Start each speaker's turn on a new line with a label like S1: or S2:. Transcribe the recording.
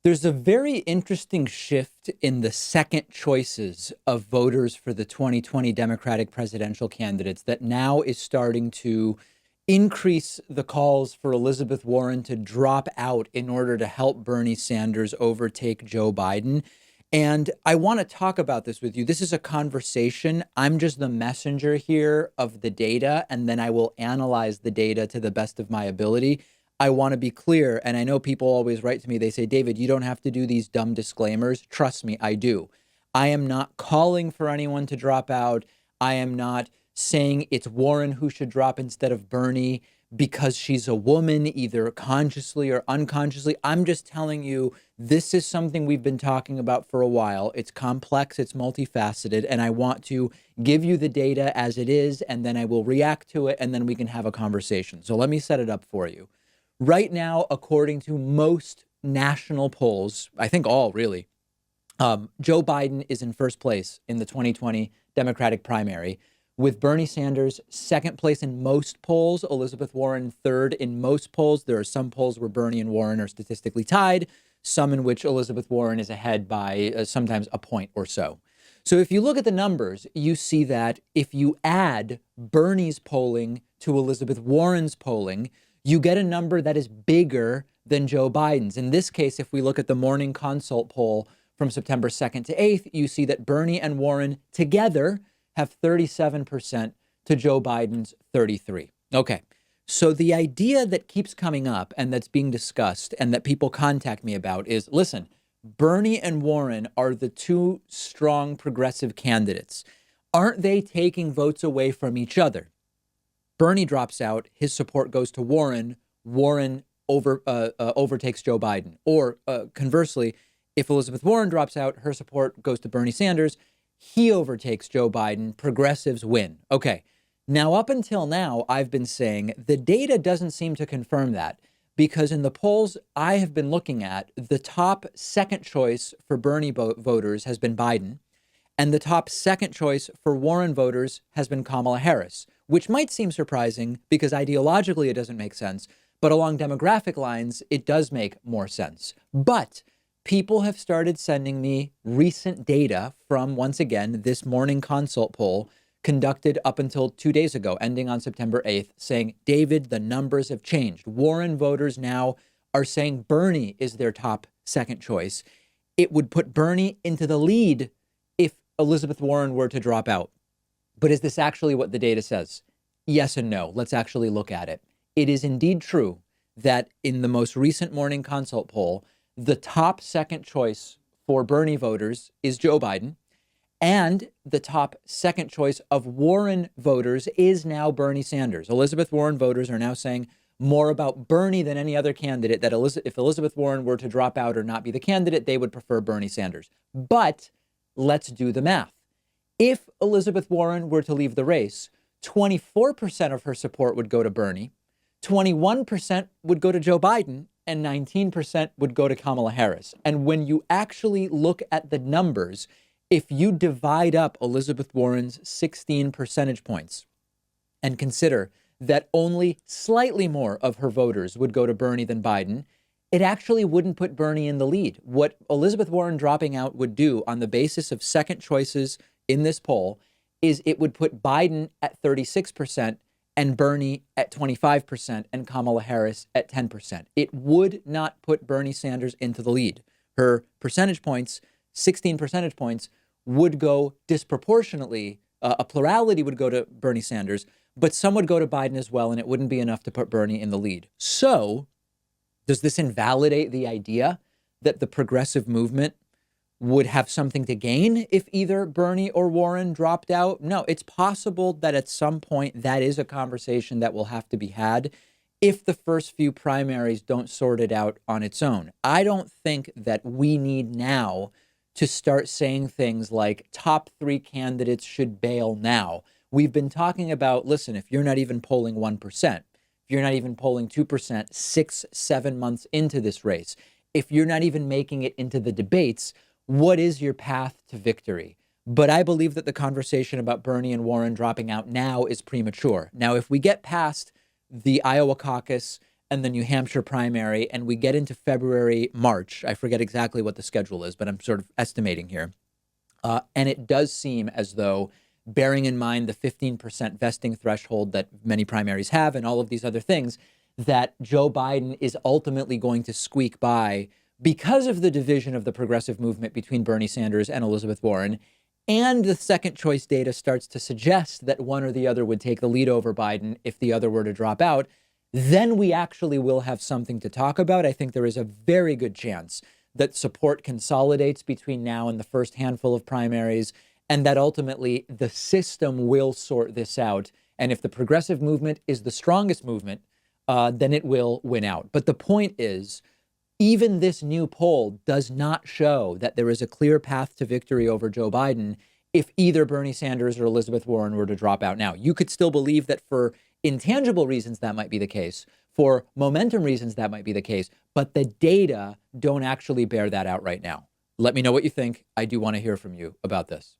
S1: There's a very interesting shift in the second choices of voters for the 2020 Democratic presidential candidates that now is starting to increase the calls for Elizabeth Warren to drop out in order to help Bernie Sanders overtake Joe Biden. And I want to talk about this with you. This is a conversation. I'm just the messenger here of the data, and then I will analyze the data to the best of my ability. I want to be clear, and I know people always write to me. They say, David, you don't have to do these dumb disclaimers. Trust me, I do. I am not calling for anyone to drop out. I am not saying it's Warren who should drop instead of Bernie because she's a woman, either consciously or unconsciously. I'm just telling you, this is something we've been talking about for a while. It's complex, it's multifaceted, and I want to give you the data as it is, and then I will react to it, and then we can have a conversation. So let me set it up for you. Right now, according to most national polls, I think all really, Joe Biden is in first place in the 2020 Democratic primary, with Bernie Sanders second place in most polls, Elizabeth Warren third in most polls. There are some polls where Bernie and Warren are statistically tied, some in which Elizabeth Warren is ahead by sometimes a point or so. So if you look at the numbers, you see that if you add Bernie's polling to Elizabeth Warren's polling, you get a number that is bigger than Joe Biden's. In this case, if we look at the Morning Consult poll from September 2nd to 8th, you see that Bernie and Warren together have 37% to Joe Biden's 33. Okay, so the idea that keeps coming up and that's being discussed and that people contact me about is, listen, Bernie and Warren are the two strong progressive candidates. Aren't they taking votes away from each other? Bernie drops out, his support goes to Warren. Warren overtakes Joe Biden. Or conversely, if Elizabeth Warren drops out, her support goes to Bernie Sanders. He overtakes Joe Biden. Progressives win. Okay. Now, up until now, I've been saying the data doesn't seem to confirm that, because in the polls I have been looking at, the top second choice for Bernie voters has been Biden, and the top second choice for Warren voters has been Kamala Harris, which might seem surprising because ideologically it doesn't make sense, but along demographic lines, it does make more sense. But people have started sending me recent data from, once again, this Morning Consult poll conducted up until 2 days ago, ending on September 8th, saying, David, the numbers have changed. Warren voters now are saying Bernie is their top second choice. It would put Bernie into the lead if Elizabeth Warren were to drop out. But is this actually what the data says? Yes and no. Let's actually look at it. It is indeed true that in the most recent Morning Consult poll, the top second choice for Bernie voters is Joe Biden, and the top second choice of Warren voters is now Bernie Sanders. Elizabeth Warren voters are now saying more about Bernie than any other candidate, that if Elizabeth Warren were to drop out or not be the candidate, they would prefer Bernie Sanders. But let's do the math. If Elizabeth Warren were to leave the race, 24% of her support would go to Bernie, 21% would go to Joe Biden, and 19% would go to Kamala Harris. And when you actually look at the numbers, if you divide up Elizabeth Warren's 16 percentage points and consider that only slightly more of her voters would go to Bernie than Biden, it actually wouldn't put Bernie in the lead. What Elizabeth Warren dropping out would do on the basis of second choices in this poll is it would put Biden at 36% and Bernie at 25% and Kamala Harris at 10%. It would not put Bernie Sanders into the lead. Her percentage points, 16 percentage points, would go disproportionately. A plurality would go to Bernie Sanders, but some would go to Biden as well, and it wouldn't be enough to put Bernie in the lead. So does this invalidate the idea that the progressive movement would have something to gain if either Bernie or Warren dropped out? No, it's possible that at some point that is a conversation that will have to be had if the first few primaries don't sort it out on its own. I don't think that we need now to start saying things like top three candidates should bail now. We've been talking about, listen, if you're not even polling 1%, if you're not even polling 2%, 6-7 months into this race, if you're not even making it into the debates, what is your path to victory? But I believe that the conversation about Bernie and Warren dropping out now is premature. Now, if we get past the Iowa caucus and the New Hampshire primary, and we get into February, March. I forget exactly what the schedule is, but I'm sort of estimating here. And it does seem as though, bearing in mind the 15% vesting threshold that many primaries have and all of these other things, that Joe Biden is ultimately going to squeak by because of the division of the progressive movement between Bernie Sanders and Elizabeth Warren. And the second choice data starts to suggest that one or the other would take the lead over Biden if the other were to drop out. Then we actually will have something to talk about. I think there is a very good chance that support consolidates between now and the first handful of primaries, and that ultimately the system will sort this out. And if the progressive movement is the strongest movement, then it will win out. But the point is, even this new poll does not show that there is a clear path to victory over Joe Biden if either Bernie Sanders or Elizabeth Warren were to drop out now. You could still believe that for intangible reasons that might be the case, for momentum reasons that might be the case, but the data don't actually bear that out right now. Let me know what you think. I do want to hear from you about this.